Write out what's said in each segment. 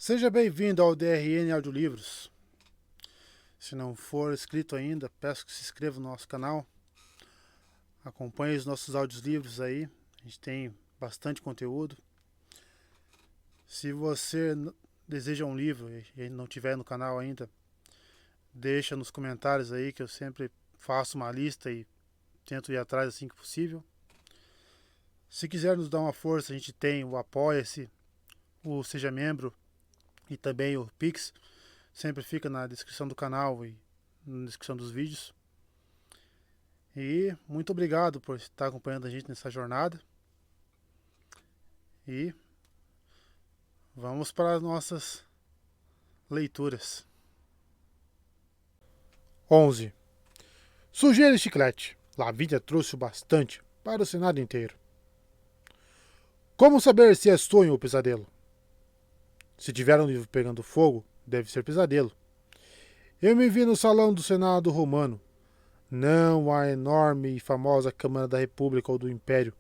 Seja bem-vindo ao DRN Audiolivros. Se não for inscrito ainda, peço que se inscreva no nosso canal. Acompanhe os nossos audiolivros aí. A gente tem bastante conteúdo. Se você deseja um livro e não tiver no canal ainda, deixa nos comentários aí que eu sempre faço uma lista e tento ir atrás assim que possível. Se quiser nos dar uma força, a gente tem o Apoia-se, o Seja Membro e também o Pix. Sempre fica na descrição do canal e na descrição dos vídeos. E muito obrigado por estar acompanhando a gente nessa jornada. E vamos para as nossas leituras. 11. Sujeira e chiclete. Lavínia trouxe o bastante para o Senado inteiro. Como saber se é sonho ou pesadelo? Se tiver um livro pegando fogo, deve ser pesadelo. Eu me vi no salão do Senado romano, não a enorme e famosa Câmara da República ou do Império,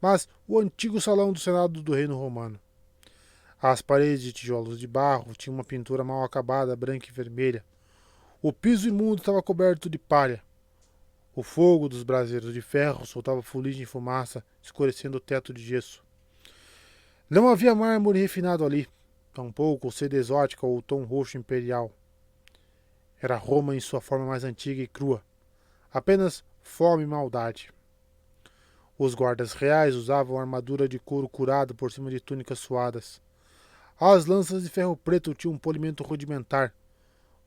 mas o antigo salão do Senado do Reino Romano. As paredes de tijolos de barro tinham uma pintura mal acabada, branca e vermelha. O piso imundo estava coberto de palha. O fogo dos braseiros de ferro soltava fuligem e fumaça, escurecendo o teto de gesso. Não havia mármore refinado ali, tampouco seda exótica ou o tom roxo imperial. Era Roma em sua forma mais antiga e crua. Apenas fome e maldade. Os guardas reais usavam armadura de couro curado por cima de túnicas suadas. As lanças de ferro preto tinham um polimento rudimentar.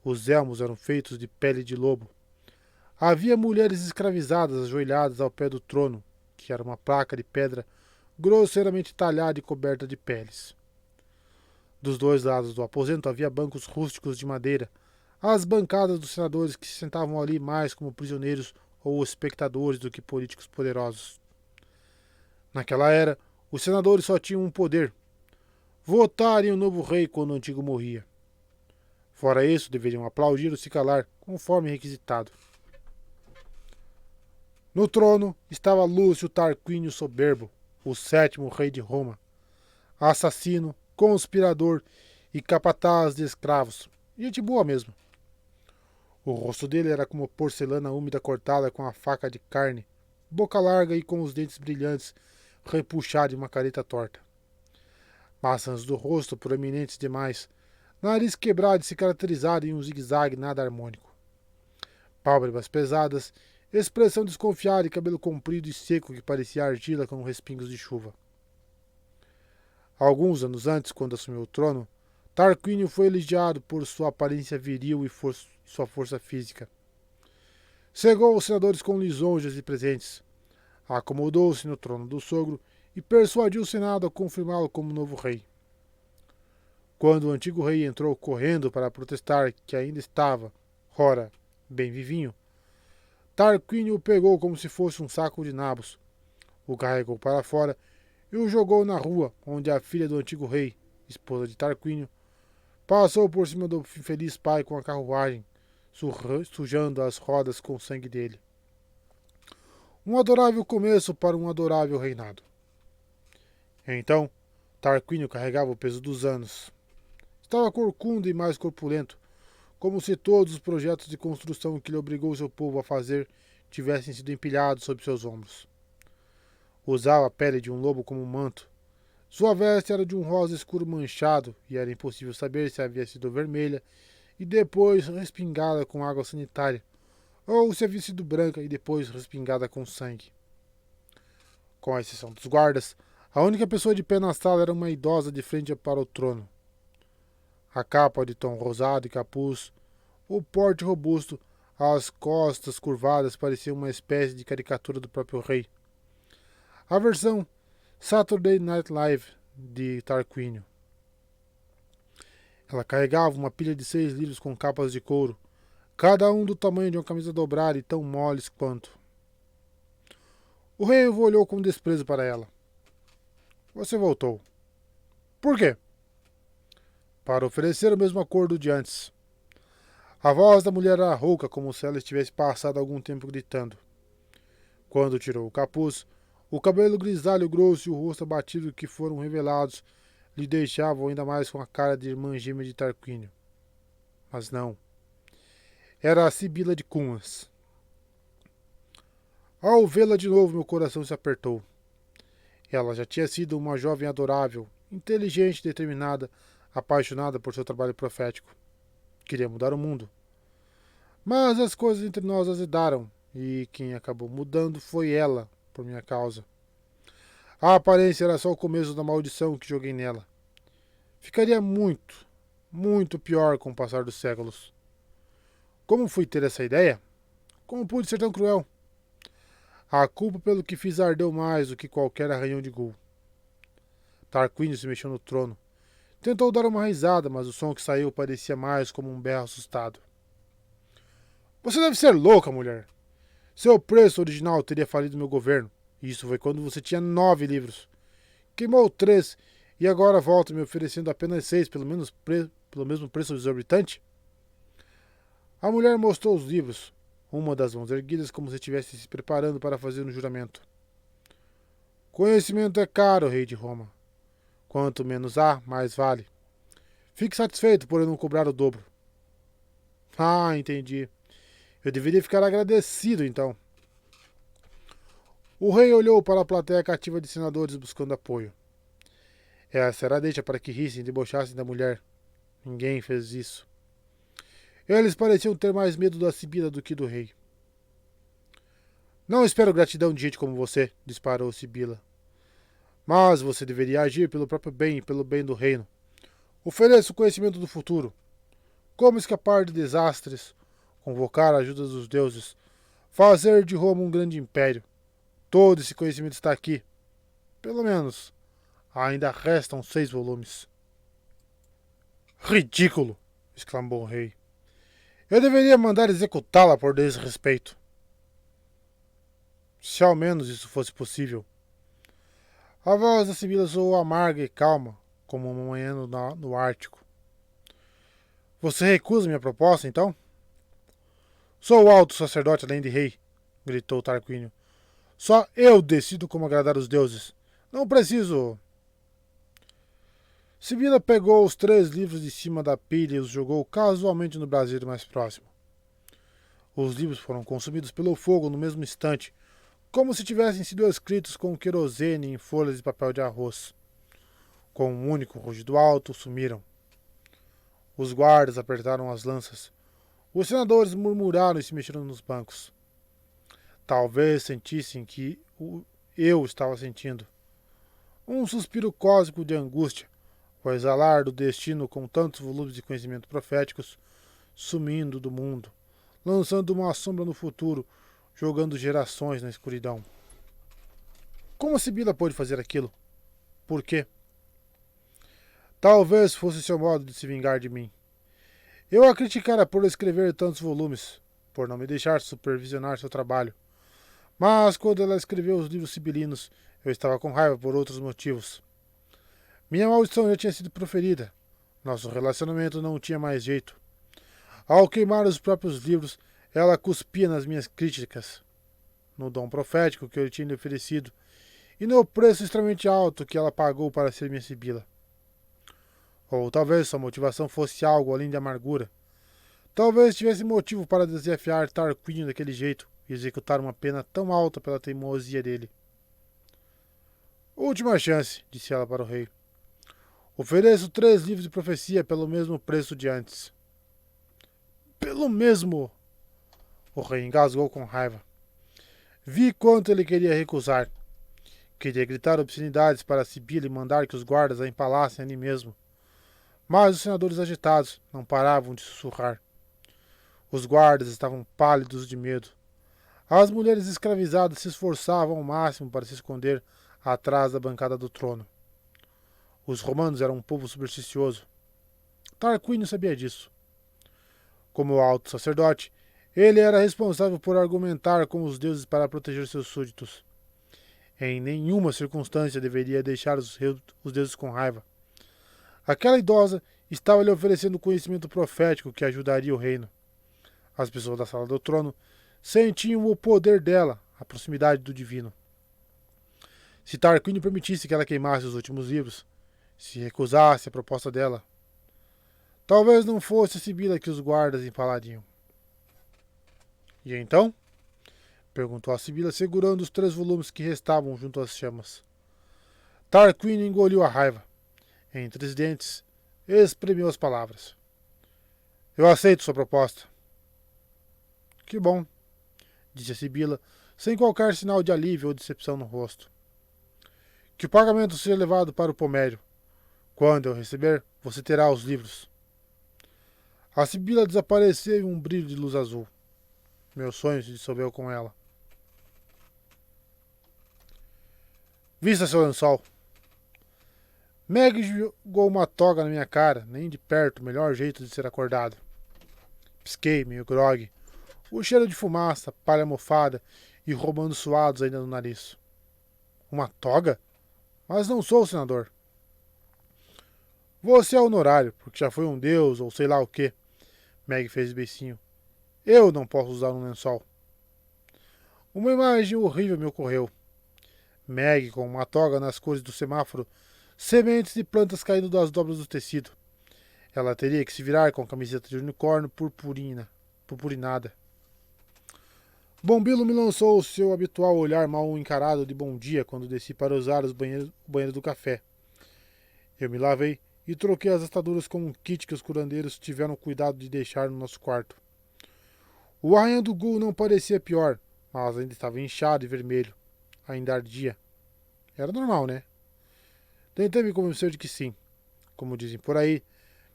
Os elmos eram feitos de pele de lobo. Havia mulheres escravizadas ajoelhadas ao pé do trono, que era uma placa de pedra grosseiramente talhada e coberta de peles. Dos dois lados do aposento havia bancos rústicos de madeira, as bancadas dos senadores que se sentavam ali mais como prisioneiros ou espectadores do que políticos poderosos. Naquela era, os senadores só tinham um poder: votar em um novo rei quando o antigo morria. Fora isso, deveriam aplaudir ou se calar, conforme requisitado. No trono estava Lúcio Tarquínio Soberbo, o 7º rei de Roma, assassino, conspirador e capataz de escravos. Gente boa mesmo. O rosto dele era como porcelana úmida cortada com a faca de carne, boca larga e com os dentes brilhantes, repuxado em uma careta torta. Maçãs do rosto proeminentes demais, nariz quebrado e cicatrizado em um zigue-zague nada harmônico. Pálpebras pesadas, expressão desconfiada e cabelo comprido e seco que parecia argila com respingos de chuva. Alguns anos antes, quando assumiu o trono, Tarquínio foi elogiado por sua aparência viril e sua força física. Cegou os senadores com lisonjas e presentes. Acomodou-se no trono do sogro e persuadiu o Senado a confirmá-lo como novo rei. Quando o antigo rei entrou correndo para protestar que ainda estava, ora, bem vivinho, Tarquínio o pegou como se fosse um saco de nabos, o carregou para fora e o jogou na rua, onde a filha do antigo rei, esposa de Tarquínio, passou por cima do infeliz pai com a carruagem, sujando as rodas com o sangue dele. Um adorável começo para um adorável reinado. Então, Tarquínio carregava o peso dos anos. Estava corcunda e mais corpulento, como se todos os projetos de construção que ele obrigou seu povo a fazer tivessem sido empilhados sobre seus ombros. Usava a pele de um lobo como um manto. Sua veste era de um rosa escuro manchado e era impossível saber se havia sido vermelha e depois respingada com água sanitária, ou se havia sido branca e depois respingada com sangue. Com a exceção dos guardas, a única pessoa de pé na sala era uma idosa de frente para o trono. A capa de tom rosado e capuz, o porte robusto, as costas curvadas pareciam uma espécie de caricatura do próprio rei. A versão Saturday Night Live de Tarquínio. Ela carregava uma pilha de 6 livros com capas de couro, cada um do tamanho de uma camisa dobrada e tão moles quanto. O rei olhou com desprezo para ela. Você voltou. Por quê? Para oferecer o mesmo acordo de antes. A voz da mulher era rouca, como se ela estivesse passado algum tempo gritando. Quando tirou o capuz, o cabelo grisalho grosso e o rosto abatido que foram revelados lhe deixavam ainda mais com a cara de irmã gêmea de Tarquínio. Mas não. Era a Sibila de Cunhas. Ao vê-la de novo, meu coração se apertou. Ela já tinha sido uma jovem adorável, inteligente, determinada, apaixonada por seu trabalho profético. Queria mudar o mundo. Mas as coisas entre nós azedaram, e quem acabou mudando foi ela, por minha causa. A aparência era só o começo da maldição que joguei nela. Ficaria muito, muito pior com o passar dos séculos. Como fui ter essa ideia? Como pude ser tão cruel? A culpa pelo que fiz ardeu mais do que qualquer arranhão de gol. Tarquínio se mexeu no trono. Tentou dar uma risada, mas o som que saiu parecia mais como um berro assustado. Você deve ser louca, mulher. Seu preço original teria falido meu governo. E isso foi quando você tinha 9 livros. Queimou 3 e agora volta me oferecendo apenas 6 pelo mesmo preço exorbitante? A mulher mostrou os livros, uma das mãos erguidas como se estivesse se preparando para fazer um juramento. Conhecimento é caro, rei de Roma. Quanto menos há, mais vale. Fique satisfeito por eu não cobrar o dobro. Ah, entendi. Eu deveria ficar agradecido, então. O rei olhou para a plateia cativa de senadores buscando apoio. Essa era a deixa para que rissem e debochassem da mulher. Ninguém fez isso. Eles pareciam ter mais medo da Sibila do que do rei. Não espero gratidão de gente como você, disparou Sibila. Mas você deveria agir pelo próprio bem e pelo bem do reino. Ofereça o conhecimento do futuro. Como escapar de desastres, convocar a ajuda dos deuses, fazer de Roma um grande império. Todo esse conhecimento está aqui. Pelo menos, ainda restam 6 volumes. Ridículo! Exclamou o rei. Eu deveria mandar executá-la por desrespeito. Se ao menos isso fosse possível. A voz da Sibila soou amarga e calma, como uma manhã no Ártico. Você recusa minha proposta, então? Sou o alto sacerdote além de rei, gritou Tarquínio. Só eu decido como agradar os deuses. Não preciso. Sibila pegou os 3 livros de cima da pilha e os jogou casualmente no braseiro mais próximo. Os livros foram consumidos pelo fogo no mesmo instante, como se tivessem sido escritos com querosene em folhas de papel de arroz. Com um único rugido alto, sumiram. Os guardas apertaram as lanças. Os senadores murmuraram e se mexeram nos bancos. Talvez sentissem que eu estava sentindo. Um suspiro cósmico de angústia, o exalar do destino com tantos volumes de conhecimento proféticos sumindo do mundo, lançando uma sombra no futuro, jogando gerações na escuridão. Como a Sibila pôde fazer aquilo? Por quê? Talvez fosse seu modo de se vingar de mim. Eu a criticara por escrever tantos volumes, por não me deixar supervisionar seu trabalho. Mas quando ela escreveu os livros sibilinos, eu estava com raiva por outros motivos. Minha maldição já tinha sido proferida. Nosso relacionamento não tinha mais jeito. Ao queimar os próprios livros, ela cuspia nas minhas críticas, no dom profético que eu tinha lhe oferecido e no preço extremamente alto que ela pagou para ser minha Sibila. Ou talvez sua motivação fosse algo além de amargura. Talvez tivesse motivo para desafiar Tarquínio daquele jeito e executar uma pena tão alta pela teimosia dele. Última chance, disse ela para o rei. Ofereço 3 livros de profecia pelo mesmo preço de antes. Pelo mesmo! O rei engasgou com raiva. Vi quanto ele queria recusar. Queria gritar obscenidades para Sibila e mandar que os guardas a empalassem ali mesmo. Mas os senadores agitados não paravam de sussurrar. Os guardas estavam pálidos de medo. As mulheres escravizadas se esforçavam ao máximo para se esconder atrás da bancada do trono. Os romanos eram um povo supersticioso. Tarquínio sabia disso. Como alto sacerdote, ele era responsável por argumentar com os deuses para proteger seus súditos. Em nenhuma circunstância deveria deixar os deuses com raiva. Aquela idosa estava lhe oferecendo conhecimento profético que ajudaria o reino. As pessoas da sala do trono sentiam o poder dela, a proximidade do divino. Se Tarquínio permitisse que ela queimasse os últimos livros, Se recusasse a proposta dela, talvez não fosse a Sibila que os guardas empalariam. E então? Perguntou a Sibila, segurando os 3 volumes que restavam junto às chamas. Tarquínio engoliu a raiva. Entre os dentes, espremeu as palavras. Eu aceito sua proposta. Que bom, disse a Sibila, sem qualquer sinal de alívio ou decepção no rosto. Que o pagamento seja levado para o pomério. Quando eu receber, você terá os livros. A Sibila desapareceu em um brilho de luz azul. Meu sonho se dissolveu com ela. Vista seu lençol. Meg jogou uma toga na minha cara, nem de perto o melhor jeito de ser acordado. Pisquei, meio grogue. O cheiro de fumaça, palha mofada e roubando suados ainda no nariz. Uma toga? Mas não sou senador. Você é honorário, porque já foi um deus ou sei lá o quê. Meg fez beicinho. Eu não posso usar um lençol. Uma imagem horrível me ocorreu. Meg com uma toga nas cores do semáforo, sementes de plantas caindo das dobras do tecido. Ela teria que se virar com a camiseta de unicórnio purpurinada. Bombilo me lançou o seu habitual olhar mal encarado de bom dia quando desci para usar o banheiro do café. Eu me lavei e troquei as ataduras com um kit que os curandeiros tiveram cuidado de deixar no nosso quarto. O arranhão do Gul não parecia pior, mas ainda estava inchado e vermelho. Ainda ardia. Era normal, né? Tentei me convencer de que sim. Como dizem por aí,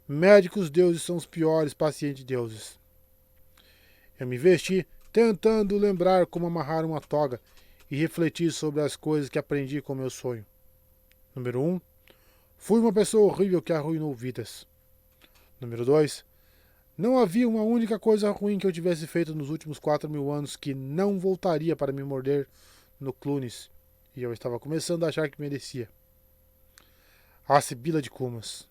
médicos deuses são os piores pacientes deuses. Eu me vesti, tentando lembrar como amarrar uma toga e refleti sobre as coisas que aprendi com meu sonho. Número 1. Fui uma pessoa horrível que arruinou vidas. Número 2. Não havia uma única coisa ruim que eu tivesse feito nos últimos 4.000 anos que não voltaria para me morder no Clunis, e eu estava começando a achar que merecia. A Sibila de Cumas.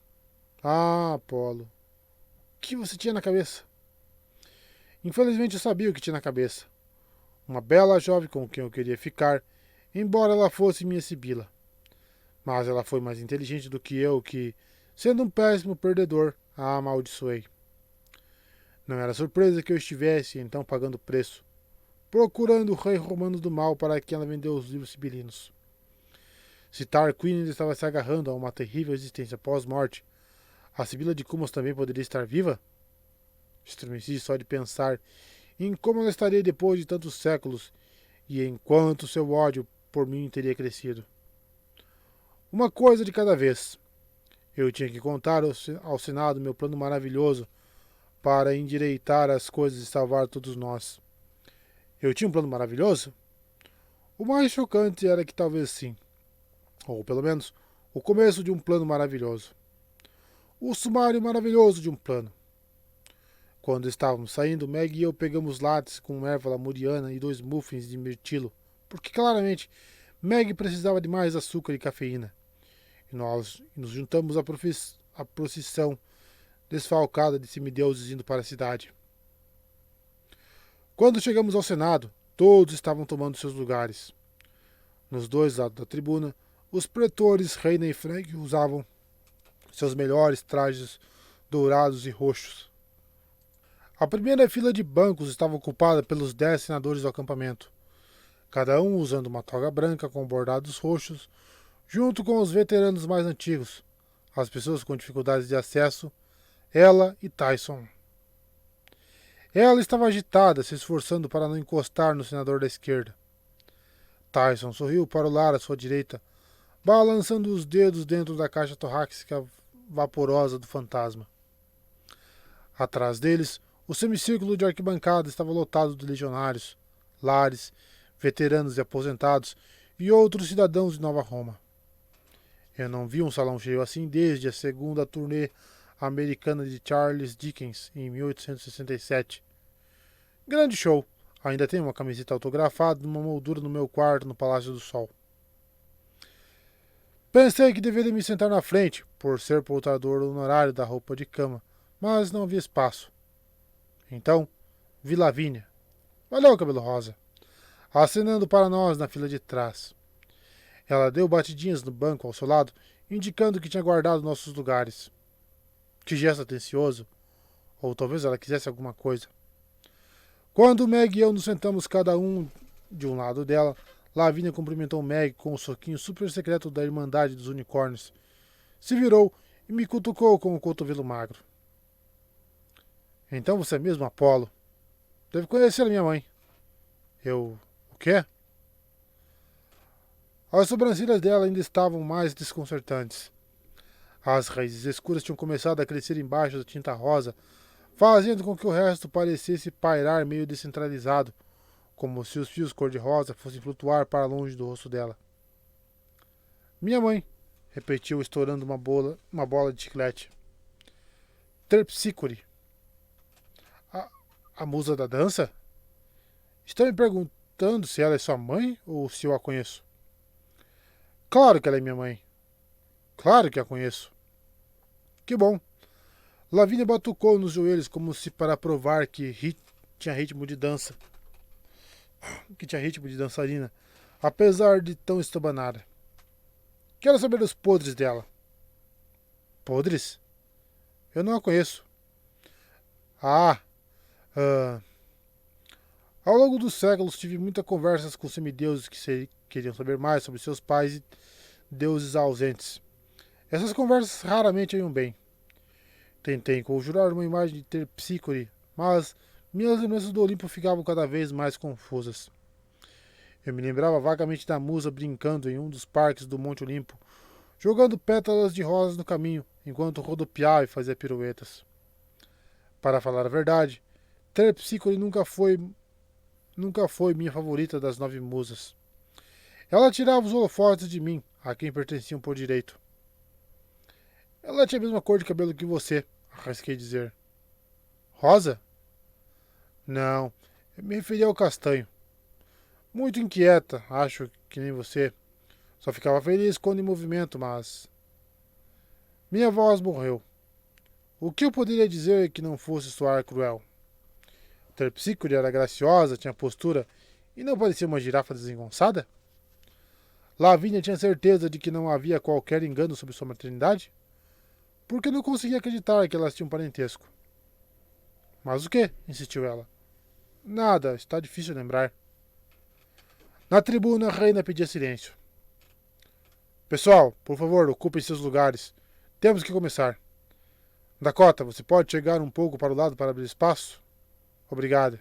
Ah, Apolo. O que você tinha na cabeça? Infelizmente eu sabia o que tinha na cabeça. Uma bela jovem com quem eu queria ficar, embora ela fosse minha Sibila. Mas ela foi mais inteligente do que eu, que, sendo um péssimo perdedor, a amaldiçoei. Não era surpresa que eu estivesse, então, pagando preço, procurando o rei romano do mal para quem ela vendeu os livros sibilinos. Se Tarquínio ainda estava se agarrando a uma terrível existência pós-morte, a Sibila de Cumas também poderia estar viva? Estremeci só de pensar em como ela estaria depois de tantos séculos e em quanto seu ódio por mim teria crescido. Uma coisa de cada vez. Eu tinha que contar ao Senado meu plano maravilhoso para endireitar as coisas e salvar todos nós. Eu tinha um plano maravilhoso? O mais chocante era que talvez sim. Ou pelo menos, o começo de um plano maravilhoso. O sumário maravilhoso de um plano. Quando estávamos saindo, Meg e eu pegamos lattes com erva lamuriana e 2 muffins de mirtilo, porque claramente Meg precisava de mais açúcar e cafeína. E nós nos juntamos à procissão desfalcada de semideuses indo para a cidade. Quando chegamos ao Senado, todos estavam tomando seus lugares. Nos 2 lados da tribuna, os pretores Reina e Frank usavam seus melhores trajes dourados e roxos. A primeira fila de bancos estava ocupada pelos 10 senadores do acampamento, cada um usando uma toga branca com bordados roxos, junto com os veteranos mais antigos, as pessoas com dificuldades de acesso, ela e Tyson. Ela estava agitada, se esforçando para não encostar no senador da esquerda. Tyson sorriu para o lar à sua direita, balançando os dedos dentro da caixa torácica vaporosa do fantasma. Atrás deles, o semicírculo de arquibancada estava lotado de legionários, lares, veteranos e aposentados e outros cidadãos de Nova Roma. Eu não vi um salão cheio assim desde a segunda turnê americana de Charles Dickens, em 1867. Grande show! Ainda tenho uma camiseta autografada numa moldura no meu quarto no Palácio do Sol. Pensei que deveria me sentar na frente, por ser portador honorário da roupa de cama, mas não havia espaço. Então, vi Lavínia. Valeu, cabelo rosa. Acenando para nós na fila de trás. Ela deu batidinhas no banco ao seu lado indicando que tinha guardado nossos lugares. Que gesto atencioso. Ou talvez ela quisesse alguma coisa. Quando Meg e eu nos sentamos cada um de um lado dela, Lavínia cumprimentou Meg com o soquinho super secreto da Irmandade dos Unicórnios. Se virou e me cutucou com o cotovelo magro. Então você é mesmo Apolo? Deve conhecer a minha mãe. Eu... O quê? As sobrancelhas dela ainda estavam mais desconcertantes. As raízes escuras tinham começado a crescer embaixo da tinta rosa, fazendo com que o resto parecesse pairar meio descentralizado, como se os fios cor-de-rosa fossem flutuar para longe do rosto dela. Minha mãe, repetiu, estourando uma bola de chiclete. Terpsícore. A musa da dança? Está me perguntando se ela é sua mãe ou se eu a conheço? Claro que ela é minha mãe. Claro que a conheço. Que bom. Lavínia batucou nos joelhos como se para provar que tinha ritmo de dança. Que tinha ritmo de dançarina, apesar de tão estabanada. Quero saber os podres dela. Podres? Eu não a conheço. Ah, ao longo dos séculos tive muitas conversas com semideuses que queriam saber mais sobre seus pais e deuses ausentes. Essas conversas raramente iam bem. Tentei conjurar uma imagem de Terpsícore, mas minhas lembranças do Olimpo ficavam cada vez mais confusas. Eu me lembrava vagamente da musa brincando em um dos parques do Monte Olimpo, jogando pétalas de rosas no caminho, enquanto rodopiava e fazia piruetas. Para falar a verdade, Terpsícore nunca foi minha favorita das 9 musas. Ela tirava os holofotes de mim, a quem pertenciam por direito. Ela tinha a mesma cor de cabelo que você, arrisquei dizer. Rosa? Não, eu me referia ao castanho. Muito inquieta, acho que nem você. Só ficava feliz quando em movimento, mas... Minha voz morreu. O que eu poderia dizer que não fosse soar cruel? Terpsícore era graciosa, tinha postura e não parecia uma girafa desengonçada? Lavínia tinha certeza de que não havia qualquer engano sobre sua maternidade? Porque não conseguia acreditar que elas tinham parentesco. Mas o quê? Insistiu ela. Nada, está difícil lembrar. Na tribuna, a reina pedia silêncio. Pessoal, por favor, ocupem seus lugares. Temos que começar. Dakota, você pode chegar um pouco para o lado para abrir espaço? Obrigada.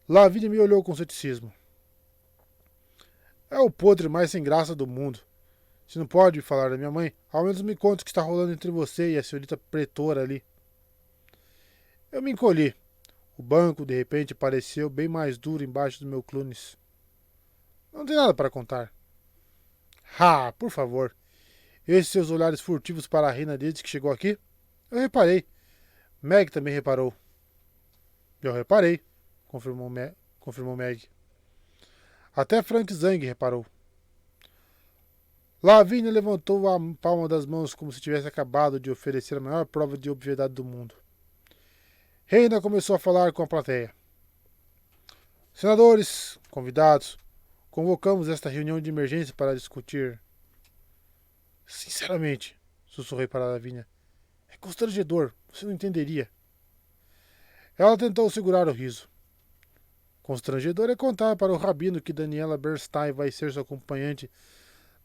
Lavínia me olhou com ceticismo. É o podre mais sem graça do mundo. Se não pode falar da minha mãe, ao menos me conte o que está rolando entre você e a senhorita pretora ali. Eu me encolhi. O banco, de repente, pareceu bem mais duro embaixo do meu clunes. Não tem nada para contar. Ah, por favor. Esses seus olhares furtivos para a reina desde que chegou aqui? Eu reparei. Meg também reparou. Eu reparei, confirmou Meg. Até Frank Zang reparou. Lavínia levantou a palma das mãos como se tivesse acabado de oferecer a maior prova de obviedade do mundo. Reina começou a falar com a plateia. Senadores, convidados, convocamos esta reunião de emergência para discutir... Sinceramente, sussurrei para Lavínia, é constrangedor, você não entenderia. Ela tentou segurar o riso. Constrangedor é contar para o rabino que Daniela Bernstein vai ser sua acompanhante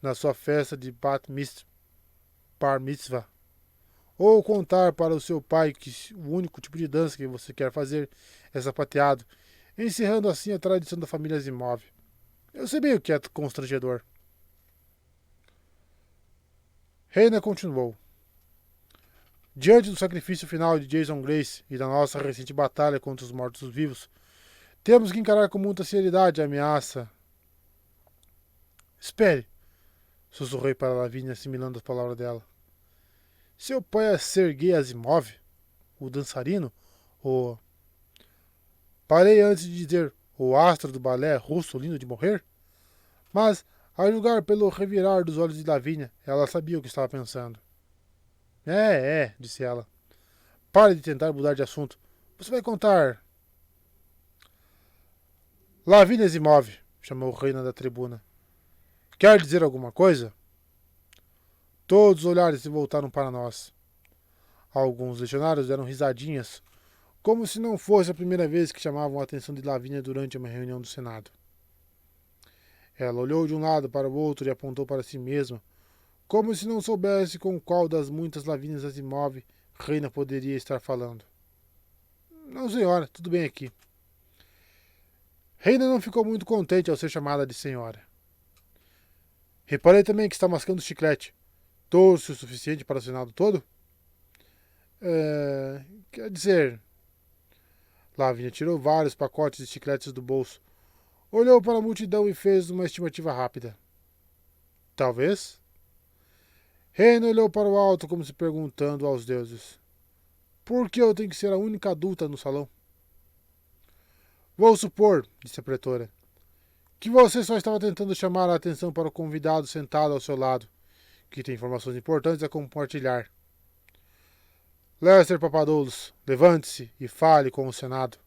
na sua festa de Bar Mitzvah. Ou contar para o seu pai que o único tipo de dança que você quer fazer é sapateado, encerrando assim a tradição da família Zimov. Eu sei bem o que é constrangedor. Reina continuou. Diante do sacrifício final de Jason Grace e da nossa recente batalha contra os mortos-vivos, temos que encarar com muita seriedade a ameaça. Espere, sussurrei para Lavínia, assimilando as palavras dela. Seu pai é Sergei Asimov? O dançarino? O... Parei antes de dizer o astro do balé russo lindo de morrer? Mas, a julgar pelo revirar dos olhos de Lavínia, ela sabia o que estava pensando. Disse ela. Pare de tentar mudar de assunto. Você vai contar... Lavínia Asimov, chamou Reina da tribuna. Quer dizer alguma coisa? Todos os olhares se voltaram para nós. Alguns legionários deram risadinhas, como se não fosse a primeira vez que chamavam a atenção de Lavínia durante uma reunião do Senado. Ela olhou de um lado para o outro e apontou para si mesma, como se não soubesse com qual das muitas Lavínias Asimov Reina poderia estar falando. Não, senhora, tudo bem aqui. Reina não ficou muito contente ao ser chamada de senhora. Reparei também que está mascando chiclete. Doce o suficiente para o Senado todo? Quer dizer... Lavínia tirou vários pacotes de chicletes do bolso, olhou para a multidão e fez uma estimativa rápida. Talvez? Reina olhou para o alto como se perguntando aos deuses. Por que eu tenho que ser a única adulta no salão? Vou supor, disse a pretora, que você só estava tentando chamar a atenção para o convidado sentado ao seu lado, que tem informações importantes a compartilhar. Lester Papadoulos, levante-se e fale com o Senado.